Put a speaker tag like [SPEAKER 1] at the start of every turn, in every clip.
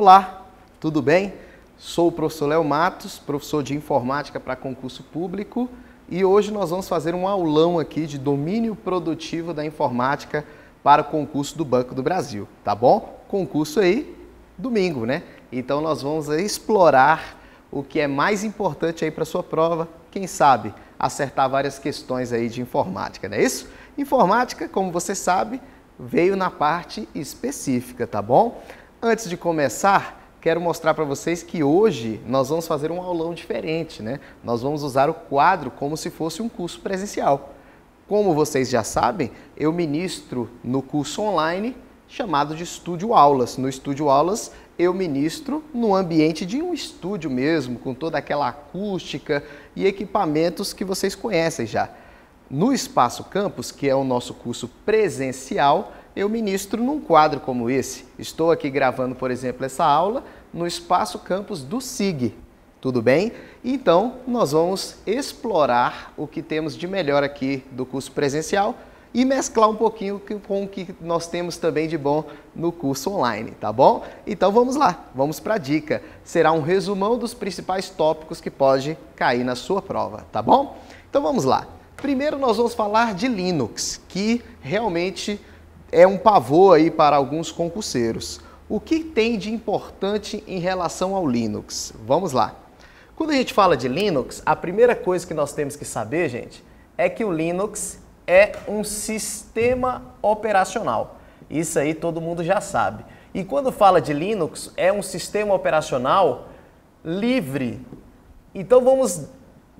[SPEAKER 1] Olá, tudo bem? Sou o professor Léo Matos, professor de informática para concurso público, e hoje nós vamos fazer um aulão aqui de domínio produtivo da informática para o concurso do Banco do Brasil, tá bom? Concurso aí, domingo, né? Então nós vamos explorar o que é mais importante aí para a sua prova, quem sabe acertar várias questões aí de informática, não é isso? Informática, como você sabe, veio na parte específica, tá bom? Antes de começar, quero mostrar para vocês que hoje nós vamos fazer um aulão diferente, né? Nós vamos usar o quadro como se fosse um curso presencial. Como vocês já sabem, eu ministro no curso online chamado de Estúdio Aulas. No Estúdio Aulas, eu ministro no ambiente de um estúdio mesmo, com toda aquela acústica e equipamentos que vocês conhecem já. No Espaço Campus, que é o nosso curso presencial, eu ministro num quadro como esse. Estou aqui gravando, por exemplo, essa aula no Espaço Campus do SIG. Tudo bem? Então, nós vamos explorar o que temos de melhor aqui do curso presencial e mesclar um pouquinho com o que nós temos também de bom no curso online, tá bom? Então vamos lá, vamos para a dica. Será um resumão dos principais tópicos que pode cair na sua prova, tá bom? Então vamos lá. Primeiro nós vamos falar de Linux, que realmente é um pavor aí para alguns concurseiros. O que tem de importante em relação ao Linux? Vamos lá. Quando a gente fala de Linux, a primeira coisa que nós temos que saber, gente, é que o Linux é um sistema operacional. Isso aí todo mundo já sabe. E quando fala de Linux, é um sistema operacional livre. Então vamos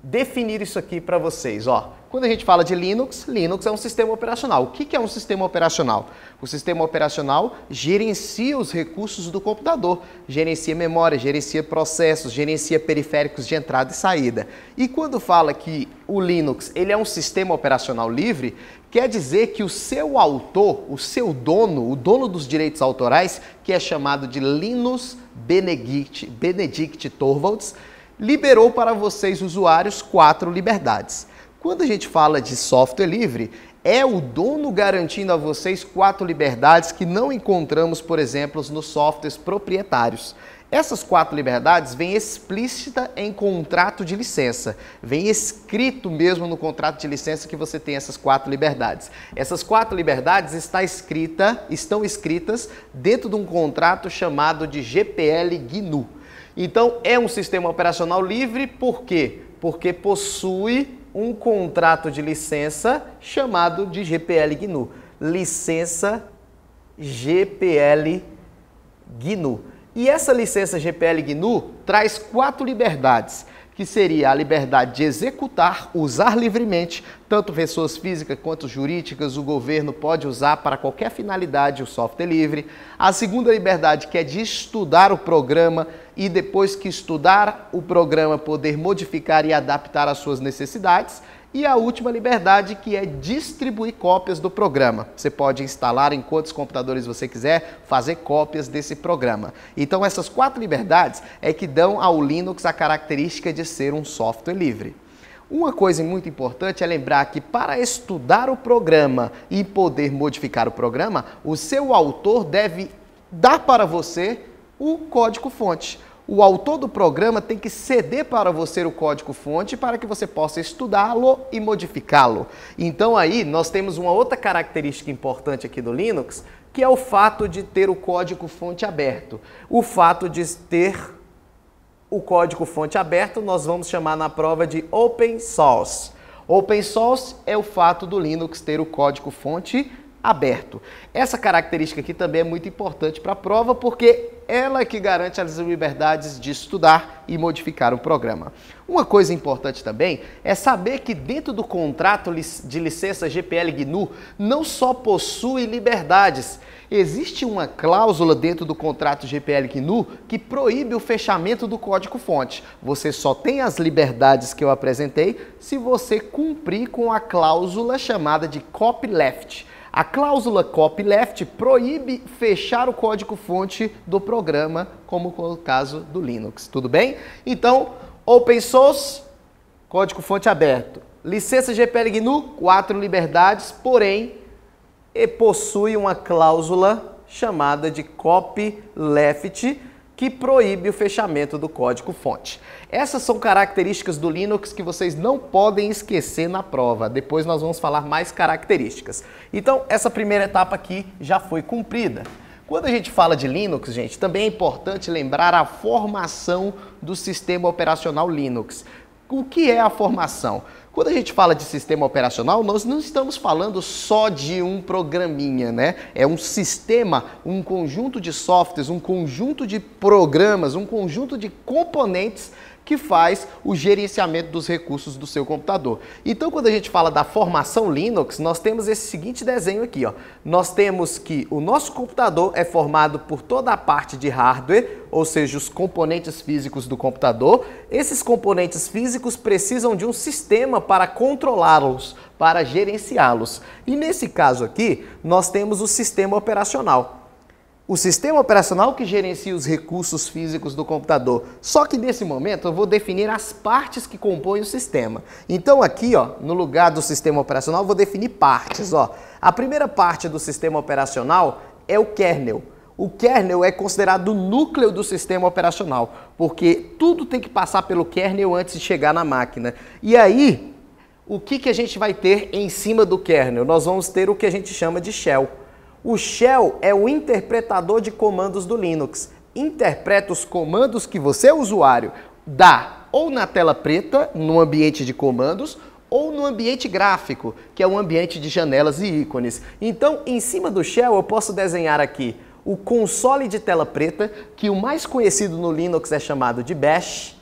[SPEAKER 1] definir isso aqui para vocês, ó. Quando a gente fala de Linux, Linux é um sistema operacional. O que é um sistema operacional? O sistema operacional gerencia os recursos do computador, gerencia memória, gerencia processos, gerencia periféricos de entrada e saída. E quando fala que o Linux ele é um sistema operacional livre, quer dizer que o seu autor, o seu dono, o dono dos direitos autorais, que é chamado de Linus Benedict Torvalds, liberou para vocês, usuários, 4 liberdades. Quando a gente fala de software livre, é o dono garantindo a vocês 4 liberdades que não encontramos, por exemplo, nos softwares proprietários. Essas 4 liberdades vêm explícita em contrato de licença. Vem escrito mesmo no contrato de licença que você tem essas 4 liberdades. Essas 4 liberdades estão escritas dentro de um contrato chamado de GPL GNU. Então, é um sistema operacional livre, por quê? Porque possui um contrato de licença chamado de GPL GNU. Licença GPL GNU. E essa licença GPL GNU traz 4 liberdades, que seria a liberdade de executar, usar livremente, tanto pessoas físicas quanto jurídicas, o governo pode usar para qualquer finalidade o software livre. A segunda liberdade, que é de estudar o programa e depois que estudar o programa poder modificar e adaptar às suas necessidades. E a última liberdade, que é distribuir cópias do programa. Você pode instalar em quantos computadores você quiser, fazer cópias desse programa. Então essas 4 liberdades é que dão ao Linux a característica de ser um software livre. Uma coisa muito importante é lembrar que para estudar o programa e poder modificar o programa, o seu autor deve dar para você o código-fonte. O autor do programa tem que ceder para você o código-fonte para que você possa estudá-lo e modificá-lo. Então aí nós temos uma outra característica importante aqui do Linux, que é o fato de ter o código-fonte aberto. O fato de ter o código-fonte aberto nós vamos chamar na prova de Open Source. Open Source é o fato do Linux ter o código-fonte aberto. Essa característica aqui também é muito importante para a prova, porque ela é que garante as liberdades de estudar e modificar o programa. Uma coisa importante também é saber que dentro do contrato de licença GPL GNU não só possui liberdades, existe uma cláusula dentro do contrato GPL GNU que proíbe o fechamento do código-fonte. Você só tem as liberdades que eu apresentei se você cumprir com a cláusula chamada de copyleft. A cláusula copyleft proíbe fechar o código-fonte do programa, como no caso do Linux, tudo bem? Então, Open Source, código-fonte aberto. Licença GPL GNU, 4 liberdades, porém, possui uma cláusula chamada de copyleft, que proíbe o fechamento do código-fonte. Essas são características do Linux que vocês não podem esquecer na prova. Depois nós vamos falar mais características. Então, essa primeira etapa aqui já foi cumprida. Quando a gente fala de Linux, gente, também é importante lembrar a formação do sistema operacional Linux. O que é a formação? Quando a gente fala de sistema operacional, nós não estamos falando só de um programinha, né? É um sistema, um conjunto de softwares, um conjunto de programas, um conjunto de componentes que faz o gerenciamento dos recursos do seu computador. Então, quando a gente fala da formação Linux, nós temos esse seguinte desenho aqui, ó. Nós temos que o nosso computador é formado por toda a parte de hardware, ou seja, os componentes físicos do computador. Esses componentes físicos precisam de um sistema para controlá-los, para gerenciá-los. E nesse caso aqui, nós temos o sistema operacional. O sistema operacional que gerencia os recursos físicos do computador. Só que nesse momento eu vou definir as partes que compõem o sistema. Então aqui, ó, no lugar do sistema operacional, eu vou definir partes. Ó. A primeira parte do sistema operacional é o kernel. O kernel é considerado o núcleo do sistema operacional, porque tudo tem que passar pelo kernel antes de chegar na máquina. E aí, o que a gente vai ter em cima do kernel? Nós vamos ter o que a gente chama de shell. O shell é o interpretador de comandos do Linux. Interpreta os comandos que você, usuário, dá ou na tela preta, no ambiente de comandos, ou no ambiente gráfico, que é um ambiente de janelas e ícones. Então, em cima do shell, eu posso desenhar aqui o console de tela preta, que o mais conhecido no Linux é chamado de Bash,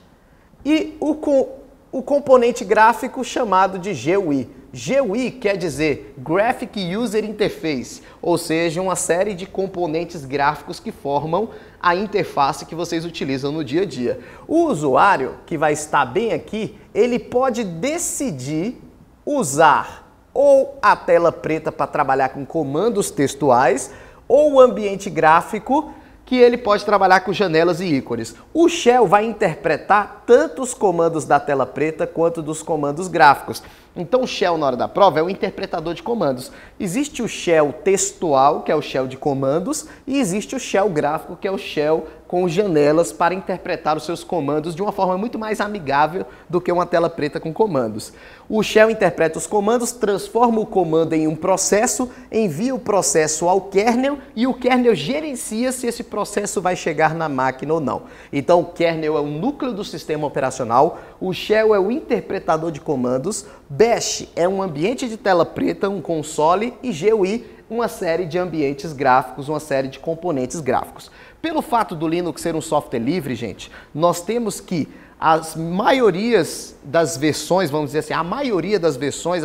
[SPEAKER 1] e o componente gráfico chamado de GUI. GUI quer dizer Graphic User Interface, ou seja, uma série de componentes gráficos que formam a interface que vocês utilizam no dia a dia. O usuário, que vai estar bem aqui, ele pode decidir usar ou a tela preta para trabalhar com comandos textuais, ou o ambiente gráfico, que ele pode trabalhar com janelas e ícones. O shell vai interpretar tanto os comandos da tela preta quanto dos comandos gráficos. Então o shell na hora da prova é o interpretador de comandos. Existe o shell textual, que é o shell de comandos, e existe o shell gráfico, que é o shell com janelas para interpretar os seus comandos de uma forma muito mais amigável do que uma tela preta com comandos. O shell interpreta os comandos, transforma o comando em um processo, envia o processo ao kernel e o kernel gerencia se esse processo vai chegar na máquina ou não. Então o kernel é o núcleo do sistema operacional, o shell é o interpretador de comandos, Bash é um ambiente de tela preta, um console, e GUI, uma série de ambientes gráficos, uma série de componentes gráficos. Pelo fato do Linux ser um software livre, gente, nós temos que as maiorias das versões, vamos dizer assim, a maioria das versões,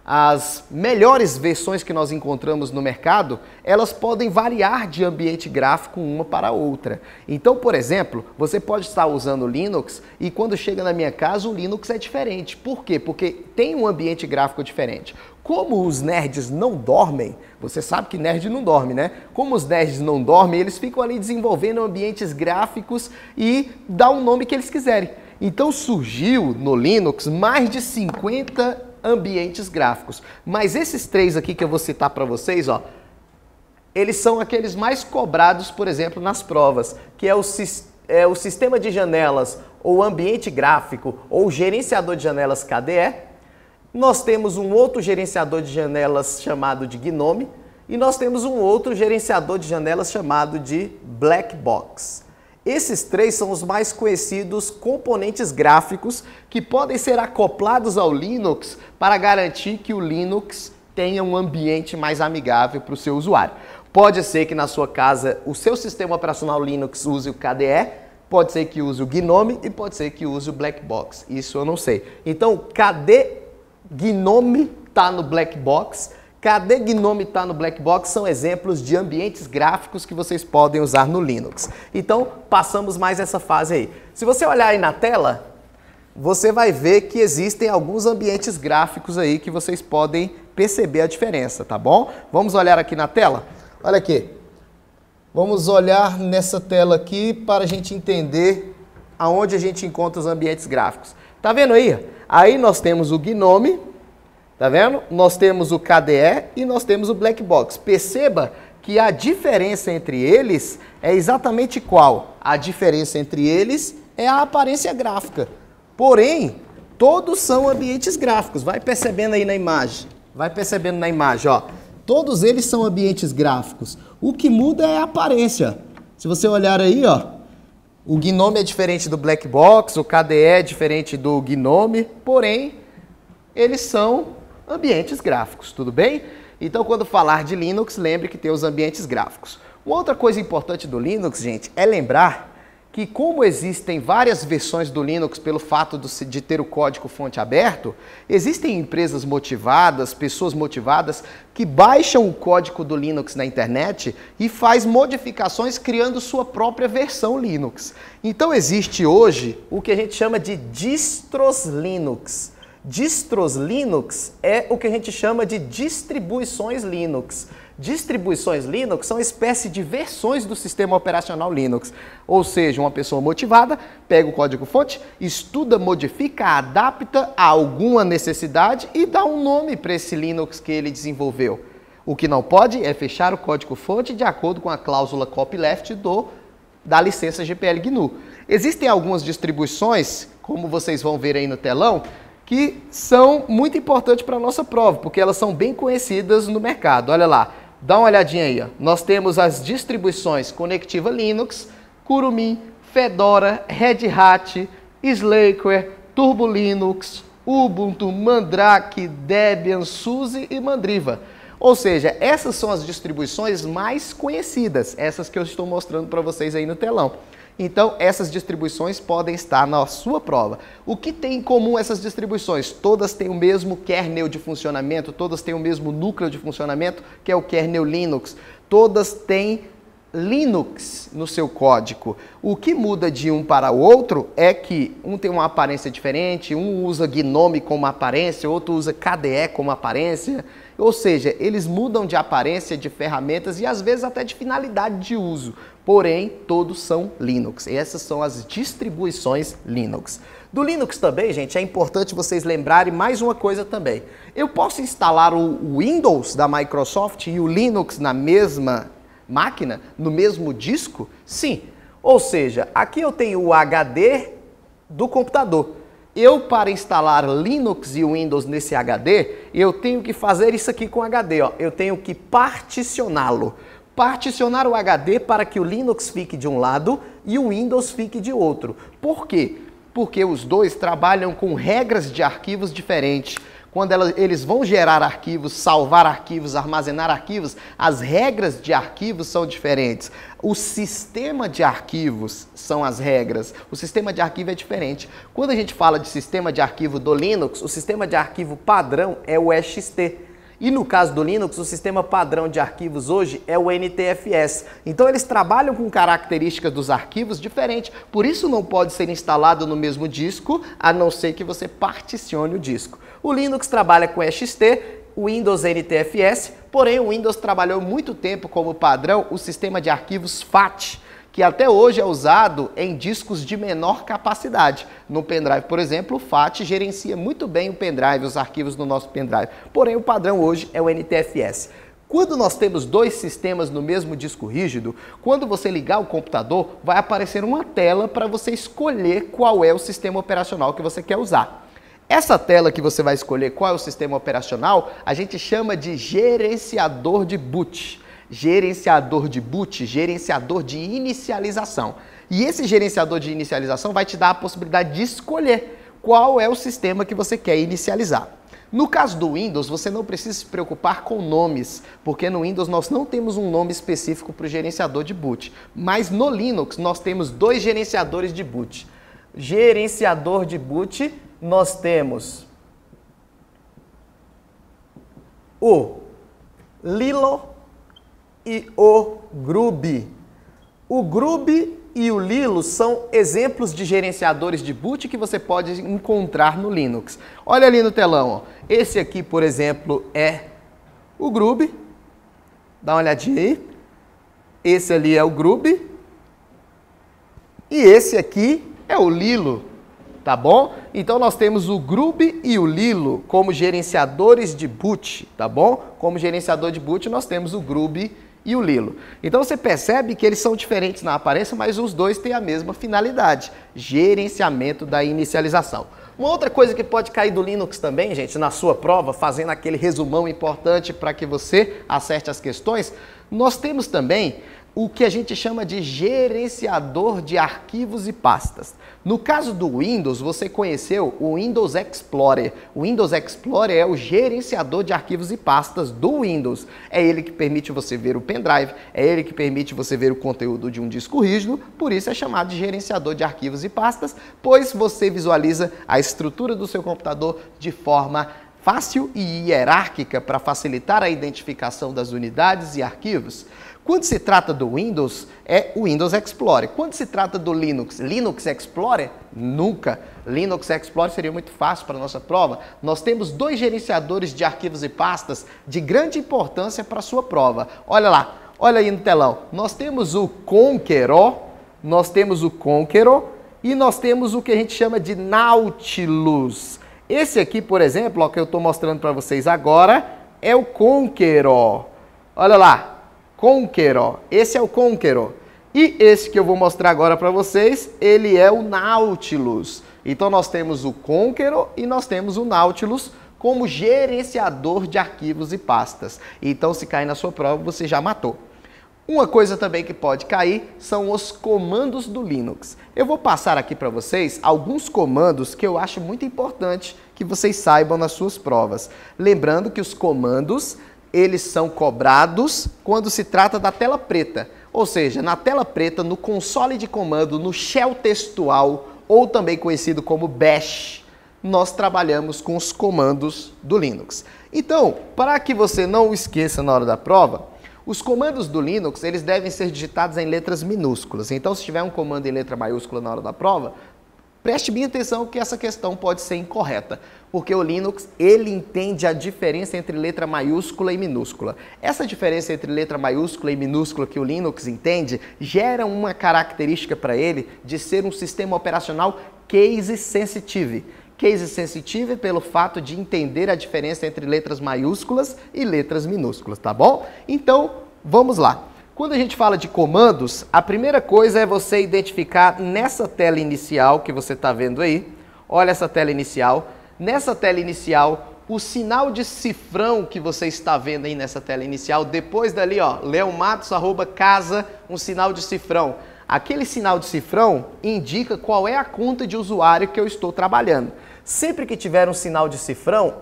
[SPEAKER 1] as melhores versões que nós encontramos no mercado, elas podem variar de ambiente gráfico uma para outra. Então, por exemplo, você pode estar usando o Linux e quando chega na minha casa o Linux é diferente. Por quê? Porque tem um ambiente gráfico diferente. Como os nerds não dormem, você sabe que nerd não dorme, né? Como os nerds não dormem, eles ficam ali desenvolvendo ambientes gráficos e dá o nome que eles quiserem. Então surgiu no Linux mais de 50 ambientes gráficos. Mas esses três aqui que eu vou citar para vocês, ó, eles são aqueles mais cobrados, por exemplo, nas provas, que é o sistema de janelas ou ambiente gráfico ou gerenciador de janelas KDE. Nós temos um outro gerenciador de janelas chamado de GNOME e nós temos um outro gerenciador de janelas chamado de Black Box. Esses três são os mais conhecidos componentes gráficos que podem ser acoplados ao Linux para garantir que o Linux tenha um ambiente mais amigável para o seu usuário. Pode ser que na sua casa o seu sistema operacional Linux use o KDE, pode ser que use o GNOME e pode ser que use o Black Box. Isso eu não sei. Então, cadê GNOME está no Black Box? Cadê GNOME está no Black Box? São exemplos de ambientes gráficos que vocês podem usar no Linux. Então, passamos mais essa fase aí. Se você olhar aí na tela, você vai ver que existem alguns ambientes gráficos aí que vocês podem perceber a diferença, tá bom? Vamos olhar aqui na tela? Olha aqui. Vamos olhar nessa tela aqui para a gente entender aonde a gente encontra os ambientes gráficos. Tá vendo aí? Aí nós temos o GNOME. Tá vendo? Nós temos o KDE e nós temos o Black Box. Perceba que a diferença entre eles é exatamente qual? A diferença entre eles é a aparência gráfica. Porém, todos são ambientes gráficos. Vai percebendo aí na imagem. Vai percebendo na imagem, ó. Todos eles são ambientes gráficos. O que muda é a aparência. Se você olhar aí, ó, o Gnome é diferente do Black Box, o KDE é diferente do Gnome, porém, eles são ambientes gráficos, tudo bem? Então, quando falar de Linux, lembre que tem os ambientes gráficos. Uma outra coisa importante do Linux, gente, é lembrar que como existem várias versões do Linux pelo fato de ter o código-fonte aberto, existem empresas motivadas, pessoas motivadas, que baixam o código do Linux na internet e faz modificações criando sua própria versão Linux. Então existe hoje o que a gente chama de distros Linux. Distros Linux é o que a gente chama de distribuições Linux. Distribuições Linux são espécie de versões do sistema operacional Linux. Ou seja, uma pessoa motivada pega o código-fonte, estuda, modifica, adapta a alguma necessidade e dá um nome para esse Linux que ele desenvolveu. O que não pode é fechar o código-fonte de acordo com a cláusula copyleft da licença GPL GNU. Existem algumas distribuições, como vocês vão ver aí no telão, que são muito importantes para a nossa prova, porque elas são bem conhecidas no mercado. Olha lá, dá uma olhadinha aí. Ó. Nós temos as distribuições Conectiva Linux, Kurumin, Fedora, Red Hat, Slackware, Turbo Linux, Ubuntu, Mandrake, Debian, SUSE e Mandriva. Ou seja, essas são as distribuições mais conhecidas, essas que eu estou mostrando para vocês aí no telão. Então, essas distribuições podem estar na sua prova. O que tem em comum essas distribuições? Todas têm o mesmo kernel de funcionamento, todas têm o mesmo núcleo de funcionamento, que é o kernel Linux. Todas têm Linux no seu código. O que muda de um para o outro é que um tem uma aparência diferente, um usa Gnome como aparência, outro usa KDE como aparência. Ou seja, eles mudam de aparência, de ferramentas e às vezes até de finalidade de uso. Porém, todos são Linux. E essas são as distribuições Linux. Do Linux também, gente, é importante vocês lembrarem mais uma coisa também. Eu posso instalar o Windows da Microsoft e o Linux na mesma máquina, no mesmo disco? Sim. Ou seja, aqui eu tenho o HD do computador. Para instalar Linux e Windows nesse HD, eu tenho que fazer isso aqui com o HD. Ó. Eu tenho que particioná-lo. Particionar o HD para que o Linux fique de um lado e o Windows fique de outro. Por quê? Porque os dois trabalham com regras de arquivos diferentes. Quando eles vão gerar arquivos, salvar arquivos, armazenar arquivos, as regras de arquivos são diferentes. O sistema de arquivos são as regras. O sistema de arquivo é diferente. Quando a gente fala de sistema de arquivo do Linux, o sistema de arquivo padrão é o EXT. E no caso do Linux, o sistema padrão de arquivos hoje é o NTFS. Então eles trabalham com características dos arquivos diferentes. Por isso não pode ser instalado no mesmo disco, a não ser que você particione o disco. O Linux trabalha com EXT, o Windows NTFS, porém o Windows trabalhou muito tempo como padrão o sistema de arquivos FAT, que até hoje é usado em discos de menor capacidade. No pendrive, por exemplo, o FAT gerencia muito bem o pendrive, os arquivos do nosso pendrive. Porém, o padrão hoje é o NTFS. Quando nós temos dois sistemas no mesmo disco rígido, quando você ligar o computador, vai aparecer uma tela para você escolher qual é o sistema operacional que você quer usar. Essa tela que você vai escolher qual é o sistema operacional, a gente chama de gerenciador de boot. Gerenciador de boot, gerenciador de inicialização. E esse gerenciador de inicialização vai te dar a possibilidade de escolher qual é o sistema que você quer inicializar. No caso do Windows, você não precisa se preocupar com nomes, porque no Windows nós não temos um nome específico para o gerenciador de boot. Mas no Linux nós temos dois gerenciadores de boot. Gerenciador de boot, nós temos o Lilo e o Grub. O Grub e o Lilo são exemplos de gerenciadores de boot que você pode encontrar no Linux. Olha ali no telão, ó. Esse aqui, por exemplo, é o Grub. Dá uma olhadinha aí. Esse ali é o Grub. E esse aqui é o Lilo, tá bom? Então nós temos o Grub e o Lilo como gerenciadores de boot, tá bom? Como gerenciador de boot nós temos o Grub e o Lilo. Então você percebe que eles são diferentes na aparência, mas os dois têm a mesma finalidade, gerenciamento da inicialização. Uma outra coisa que pode cair do Linux também, gente, na sua prova, fazendo aquele resumão importante para que você acerte as questões, nós temos também o que a gente chama de gerenciador de arquivos e pastas. No caso do Windows, você conheceu o Windows Explorer. O Windows Explorer é o gerenciador de arquivos e pastas do Windows. É ele que permite você ver o pendrive, é ele que permite você ver o conteúdo de um disco rígido, por isso é chamado de gerenciador de arquivos e pastas, pois você visualiza a estrutura do seu computador de forma fácil e hierárquica para facilitar a identificação das unidades e arquivos. Quando se trata do Windows, é o Windows Explorer. Quando se trata do Linux, Linux Explorer? Nunca. Linux Explorer seria muito fácil para a nossa prova. Nós temos dois gerenciadores de arquivos e pastas de grande importância para a sua prova. Olha lá, olha aí no telão. Nós temos o Conqueror, e nós temos o que a gente chama de Nautilus. Esse aqui, por exemplo, ó, que eu estou mostrando para vocês agora, é o Conqueror. Olha lá. Conqueror, esse é o Conqueror. E esse que eu vou mostrar agora para vocês, ele é o Nautilus. Então nós temos o Conqueror e nós temos o Nautilus como gerenciador de arquivos e pastas. Então se cair na sua prova, você já matou. Uma coisa também que pode cair são os comandos do Linux. Eu vou passar aqui para vocês alguns comandos que eu acho muito importante que vocês saibam nas suas provas. Lembrando que os comandos eles são cobrados quando se trata da tela preta. Ou seja, na tela preta, no console de comando, no shell textual, ou também conhecido como bash, nós trabalhamos com os comandos do Linux. Então, para que você não o esqueça na hora da prova, os comandos do Linux, eles devem ser digitados em letras minúsculas. Então, se tiver um comando em letra maiúscula na hora da prova, preste bem atenção que essa questão pode ser incorreta, porque o Linux, ele entende a diferença entre letra maiúscula e minúscula. Essa diferença entre letra maiúscula e minúscula que o Linux entende, gera uma característica para ele de ser um sistema operacional case sensitive. Case sensitive pelo fato de entender a diferença entre letras maiúsculas e letras minúsculas, tá bom? Então, vamos lá. Quando a gente fala de comandos, a primeira coisa é você identificar nessa tela inicial que você está vendo aí, olha essa tela inicial, nessa tela inicial, o sinal de cifrão que você está vendo aí nessa tela inicial, depois dali, ó, leomatos@casa, um sinal de cifrão. Aquele sinal de cifrão indica qual é a conta de usuário que eu estou trabalhando. Sempre que tiver um sinal de cifrão,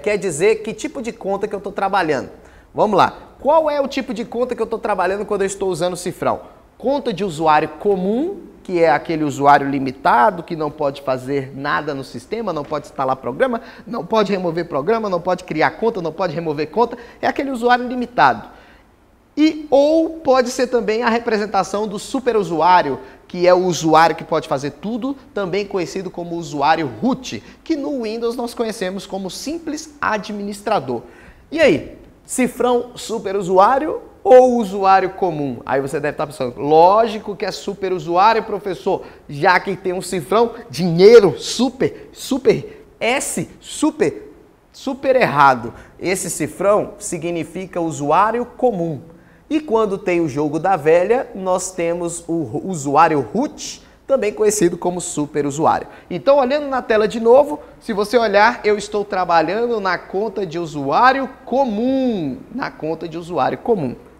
[SPEAKER 1] quer dizer que tipo de conta que eu estou trabalhando. Vamos lá. Qual é o tipo de conta que eu estou trabalhando quando eu estou usando o cifrão? Conta de usuário comum, que é aquele usuário limitado, que não pode fazer nada no sistema, não pode instalar programa, não pode remover programa, não pode criar conta, não pode remover conta. É aquele usuário limitado. Ou pode ser também a representação do superusuário, que é o usuário que pode fazer tudo, também conhecido como usuário root, que no Windows nós conhecemos como simples administrador. E aí? Cifrão superusuário ou usuário comum? Aí você deve estar pensando, lógico que é superusuário, professor, já que tem um cifrão, dinheiro, super errado. Esse cifrão significa usuário comum. E quando tem o jogo da velha, nós temos o usuário root, também conhecido como superusuário. Então, olhando na tela de novo, se você olhar, eu estou trabalhando na conta de usuário comum.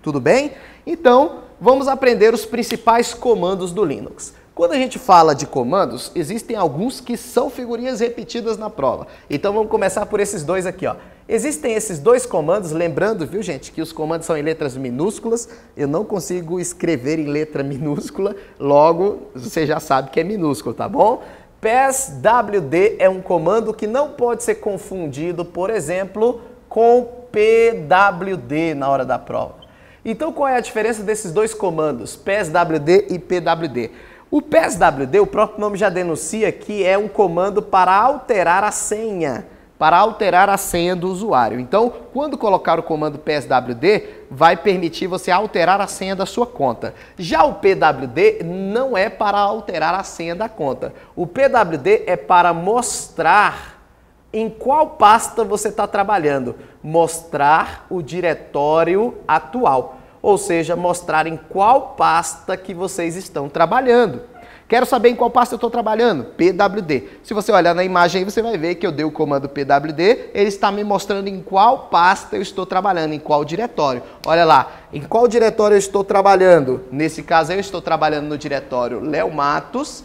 [SPEAKER 1] Tudo bem? Então, vamos aprender os principais comandos do Linux. Quando a gente fala de comandos, existem alguns que são figurinhas repetidas na prova. Então, vamos começar por esses dois aqui, ó. Existem esses dois comandos, lembrando, viu gente, que os comandos são em letras minúsculas, eu não consigo escrever em letra minúscula, logo você já sabe que é minúsculo, tá bom? PSWD é um comando que não pode ser confundido, por exemplo, com PWD na hora da prova. Então qual é a diferença desses dois comandos, PSWD e PWD? O PSWD, o próprio nome já denuncia que é um comando para alterar a senha. Do usuário. Então, quando colocar o comando PSWD, vai permitir você alterar a senha da sua conta. Já o PWD não é para alterar a senha da conta. O PWD é para mostrar em qual pasta você está trabalhando. Mostrar o diretório atual, ou seja, mostrar em qual pasta que vocês estão trabalhando. Quero saber em qual pasta eu estou trabalhando? PWD. Se você olhar na imagem aí, você vai ver que eu dei o comando PWD, ele está me mostrando em qual pasta eu estou trabalhando, em qual diretório. Olha lá, em qual diretório eu estou trabalhando? Nesse caso eu estou trabalhando no diretório Léo Matos,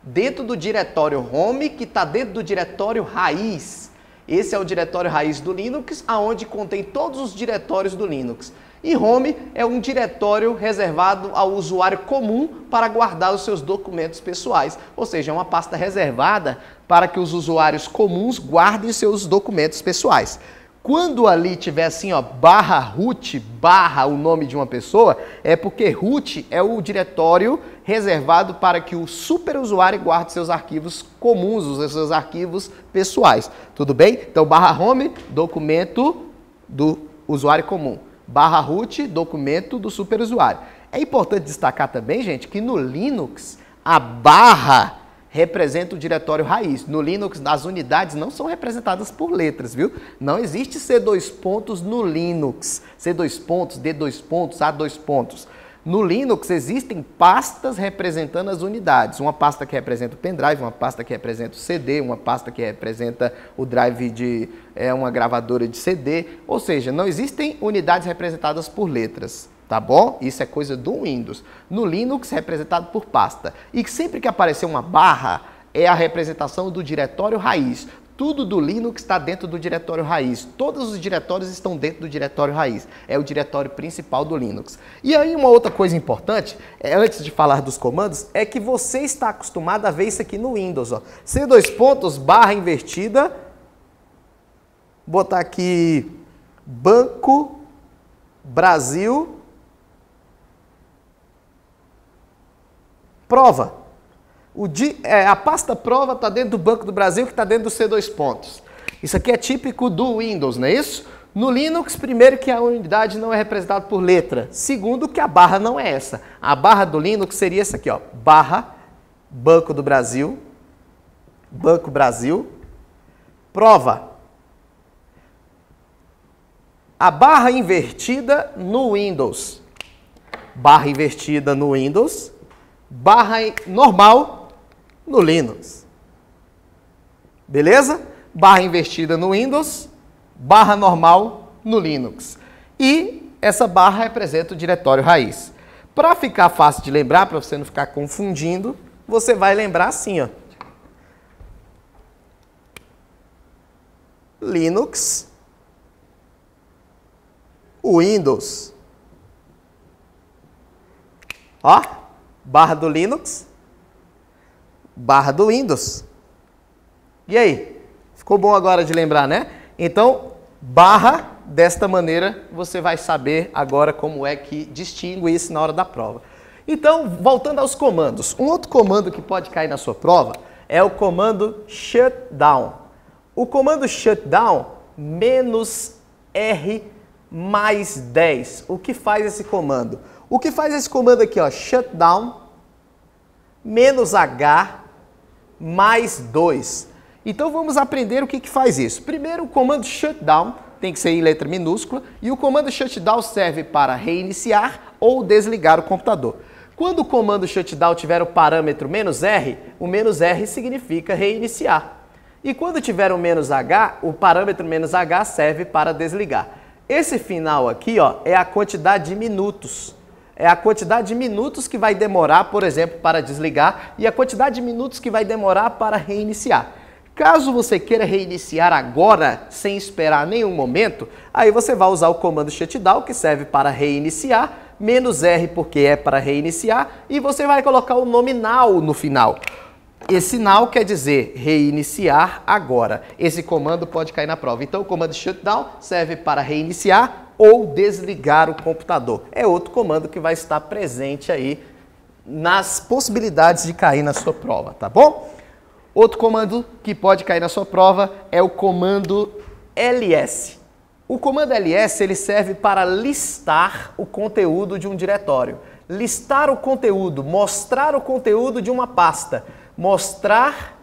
[SPEAKER 1] dentro do diretório Home, que está dentro do diretório Raiz. Esse é o diretório Raiz do Linux, aonde contém todos os diretórios do Linux. E Home é um diretório reservado ao usuário comum para guardar os seus documentos pessoais. Ou seja, é uma pasta reservada para que os usuários comuns guardem seus documentos pessoais. Quando ali tiver assim, ó, barra root, barra o nome de uma pessoa, é porque root é o diretório reservado para que o superusuário guarde seus arquivos comuns, os seus arquivos pessoais. Tudo bem? Então, barra home, documento do usuário comum. Barra root, documento do superusuário. É importante destacar também, gente, que no Linux, a barra representa o diretório raiz. No Linux, as unidades não são representadas por letras, viu? Não existe C2 no Linux. C2, D2, A2. No Linux existem pastas representando as unidades. Uma pasta que representa o pendrive, uma pasta que representa o CD, uma pasta que representa o drive de uma gravadora de CD. Ou seja, não existem unidades representadas por letras. Tá bom? Isso é coisa do Windows. No Linux, representado por pasta. E sempre que aparecer uma barra, é a representação do diretório raiz. Tudo do Linux está dentro do diretório raiz. Todos os diretórios estão dentro do diretório raiz. É o diretório principal do Linux. E aí uma outra coisa importante, antes de falar dos comandos, é que você está acostumado a ver isso aqui no Windows. Ó. C2 barra invertida. Botar aqui Banco Brasil Prova. A pasta prova está dentro do Banco do Brasil, que está dentro do C2. Isso aqui é típico do Windows, não é isso? No Linux, primeiro que a unidade não é representada por letra. Segundo que a barra não é essa. A barra do Linux seria essa aqui, ó. Barra, Banco do Brasil, Banco Brasil, prova. A barra invertida no Windows. Barra invertida no Windows. Barra normal no Linux. Beleza? Barra invertida no Windows, barra normal no Linux. E essa barra representa o diretório raiz. Para ficar fácil de lembrar, para você não ficar confundindo, você vai lembrar assim, ó. Linux, Windows. Ó, barra do Linux, barra do Windows. E aí? Ficou bom agora de lembrar, né? Então, barra, desta maneira, você vai saber agora como é que distingue isso na hora da prova. Então, voltando aos comandos. Um outro comando que pode cair na sua prova é o comando shutdown. O comando shutdown, -R mais 10. O que faz esse comando? O que faz esse comando aqui, ó, shutdown, -H, mais 2. Então vamos aprender o que faz isso. Primeiro, o comando shutdown tem que ser em letra minúscula e o comando shutdown serve para reiniciar ou desligar o computador. Quando o comando shutdown tiver o parâmetro -R, o -R significa reiniciar. E quando tiver o -H, o parâmetro -H serve para desligar. Esse final aqui, ó, é a quantidade de minutos. É a quantidade de minutos que vai demorar, por exemplo, para desligar e a quantidade de minutos que vai demorar para reiniciar. Caso você queira reiniciar agora, sem esperar nenhum momento, aí você vai usar o comando shutdown, que serve para reiniciar, -R porque é para reiniciar, e você vai colocar o nome now no final. Esse now quer dizer reiniciar agora. Esse comando pode cair na prova. Então o comando shutdown serve para reiniciar ou desligar o computador. É outro comando que vai estar presente aí nas possibilidades de cair na sua prova, tá bom? Outro comando que pode cair na sua prova é o comando ls. O comando ls ele serve para listar o conteúdo de um diretório. Listar o conteúdo, mostrar o conteúdo de uma pasta. Mostrar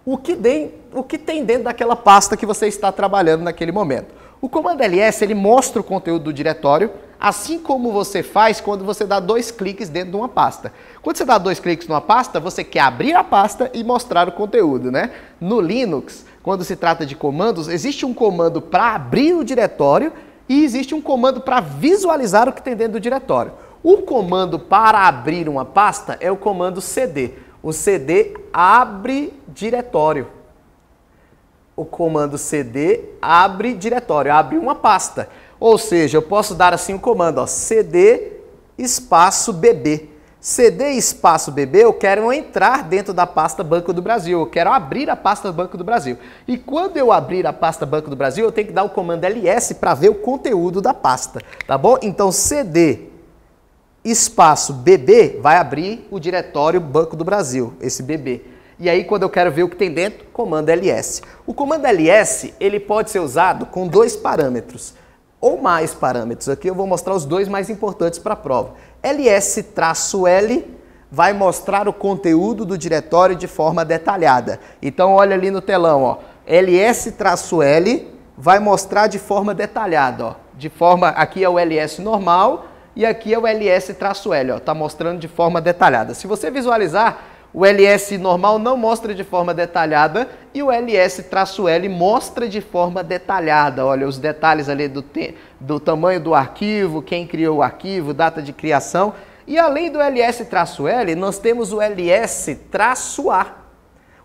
[SPEAKER 1] o que tem dentro daquela pasta que você está trabalhando naquele momento. O comando ls, ele mostra o conteúdo do diretório, assim como você faz quando você dá 2 cliques dentro de uma pasta. Quando você dá 2 cliques numa pasta, você quer abrir a pasta e mostrar o conteúdo, né? No Linux, quando se trata de comandos, existe um comando para abrir o diretório e existe um comando para visualizar o que tem dentro do diretório. O comando para abrir uma pasta é o comando cd. O cd abre diretório. O comando cd abre diretório, abre uma pasta. Ou seja, eu posso dar assim o comando, ó, cd espaço bb. cd espaço bb, eu quero entrar dentro da pasta Banco do Brasil, eu quero abrir a pasta Banco do Brasil. E quando eu abrir a pasta Banco do Brasil, eu tenho que dar o comando ls para ver o conteúdo da pasta, tá bom? Então cd espaço bb vai abrir o diretório Banco do Brasil, esse bb. E aí, quando eu quero ver o que tem dentro, comando ls. O comando ls, ele pode ser usado com 2 parâmetros, ou mais parâmetros. Aqui eu vou mostrar os 2 mais importantes para a prova. ls-l vai mostrar o conteúdo do diretório de forma detalhada. Então, olha ali no telão, ó. ls-l vai mostrar de forma detalhada, ó. Aqui é o ls normal e aqui é o ls-l, ó. Tá mostrando de forma detalhada. Se você visualizar, o ls normal não mostra de forma detalhada e o ls-l mostra de forma detalhada. Olha os detalhes ali do tamanho do arquivo, quem criou o arquivo, data de criação. E além do ls-l, nós temos o ls-a.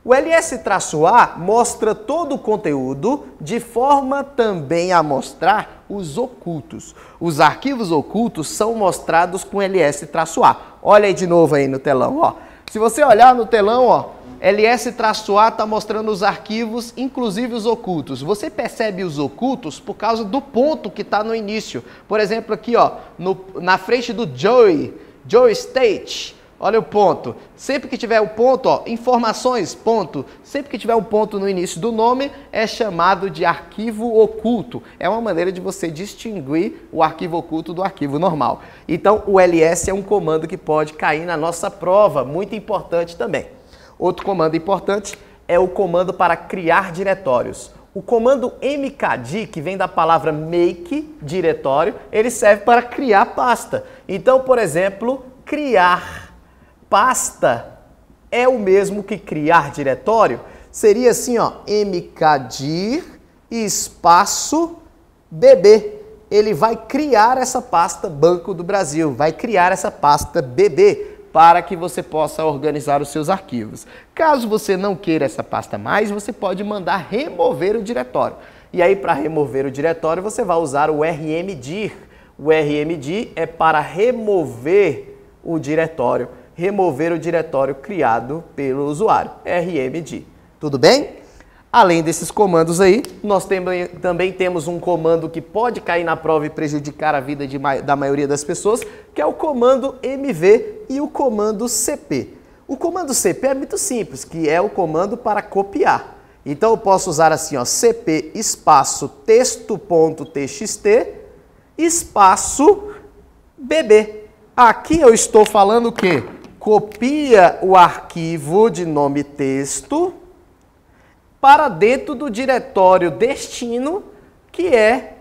[SPEAKER 1] O ls-a mostra todo o conteúdo de forma também a mostrar os ocultos. Os arquivos ocultos são mostrados com ls-a. Olha aí de novo aí no telão, ó. Se você olhar no telão, ó, ls-a está mostrando os arquivos, inclusive os ocultos. Você percebe os ocultos por causa do ponto que está no início. Por exemplo, aqui, ó, na frente do Joey State, olha o ponto. Sempre que tiver o ponto, ó, informações, ponto. Sempre que tiver um ponto no início do nome, é chamado de arquivo oculto. É uma maneira de você distinguir o arquivo oculto do arquivo normal. Então, o ls é um comando que pode cair na nossa prova, muito importante também. Outro comando importante é o comando para criar diretórios. O comando mkdir, que vem da palavra make, diretório, ele serve para criar pasta. Então, por exemplo, criar pasta é o mesmo que criar diretório? Seria assim, ó, mkdir espaço bb. Ele vai criar essa pasta Banco do Brasil, vai criar essa pasta bb para que você possa organizar os seus arquivos. Caso você não queira essa pasta mais, você pode mandar remover o diretório. E aí, para remover o diretório, você vai usar o rmdir. O rmdir é para remover o diretório criado pelo usuário, rmdir. Tudo bem? Além desses comandos aí, nós também temos um comando que pode cair na prova e prejudicar a vida da maioria das pessoas, que é o comando mv e o comando cp. O comando cp é muito simples, que é o comando para copiar. Então eu posso usar assim, ó, cp espaço texto.txt espaço bb. Aqui eu estou falando o quê? Copia o arquivo de nome texto para dentro do diretório destino, que é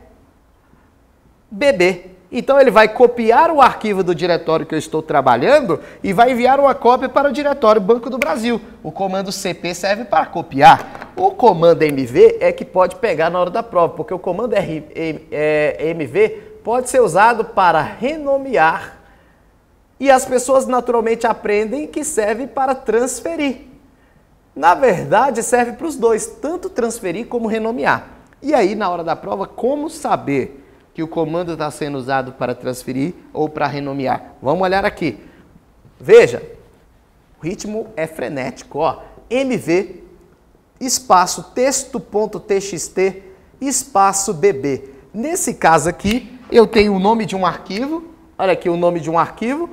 [SPEAKER 1] bb. Então ele vai copiar o arquivo do diretório que eu estou trabalhando e vai enviar uma cópia para o diretório Banco do Brasil. O comando cp serve para copiar. O comando mv é que pode pegar na hora da prova, porque o comando mv pode ser usado para renomear. E as pessoas naturalmente aprendem que serve para transferir. Na verdade, serve para os dois, tanto transferir como renomear. E aí, na hora da prova, como saber que o comando está sendo usado para transferir ou para renomear? Vamos olhar aqui. Veja, o ritmo é frenético, ó. mv, espaço texto.txt, espaço bb. Nesse caso aqui, eu tenho o nome de um arquivo, olha aqui o nome de um arquivo,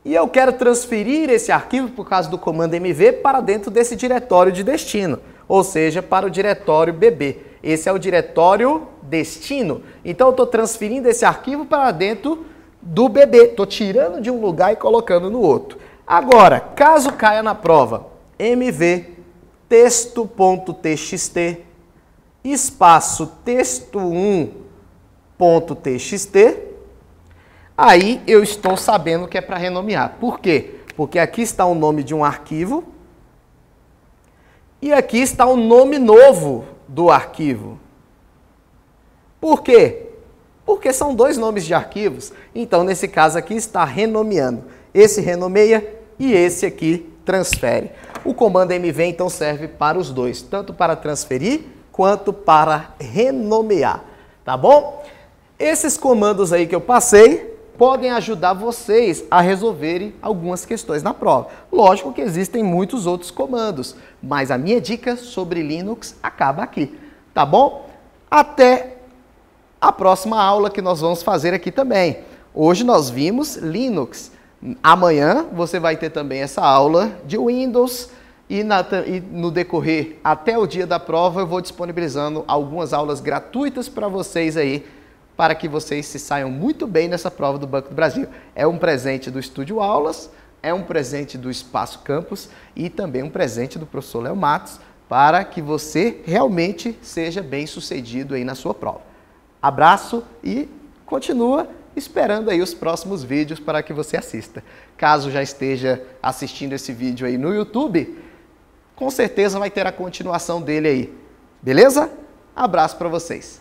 [SPEAKER 1] e eu quero transferir esse arquivo, por causa do comando mv, para dentro desse diretório de destino, ou seja, para o diretório bb. Esse é o diretório destino. Então eu estou transferindo esse arquivo para dentro do bb, estou tirando de um lugar e colocando no outro. Agora, caso caia na prova, mv texto.txt, espaço texto1.txt, aí eu estou sabendo que é para renomear. Por quê? Porque aqui está o nome de um arquivo e aqui está o nome novo do arquivo. Por quê? Porque são dois nomes de arquivos. Então, nesse caso aqui, está renomeando. Esse renomeia e esse aqui transfere. O comando mv, então, serve para os dois, tanto para transferir quanto para renomear. Tá bom? Esses comandos aí que eu passei podem ajudar vocês a resolverem algumas questões na prova. Lógico que existem muitos outros comandos, mas a minha dica sobre Linux acaba aqui. Tá bom? Até a próxima aula que nós vamos fazer aqui também. Hoje nós vimos Linux. Amanhã você vai ter também essa aula de Windows e no decorrer até o dia da prova eu vou disponibilizando algumas aulas gratuitas para vocês aí, para que vocês se saiam muito bem nessa prova do Banco do Brasil. É um presente do Estúdio Aulas, é um presente do Espaço Campus e também um presente do professor Léo Matos para que você realmente seja bem sucedido aí na sua prova. Abraço e continua esperando aí os próximos vídeos para que você assista. Caso já esteja assistindo esse vídeo aí no YouTube, com certeza vai ter a continuação dele aí. Beleza? Abraço para vocês.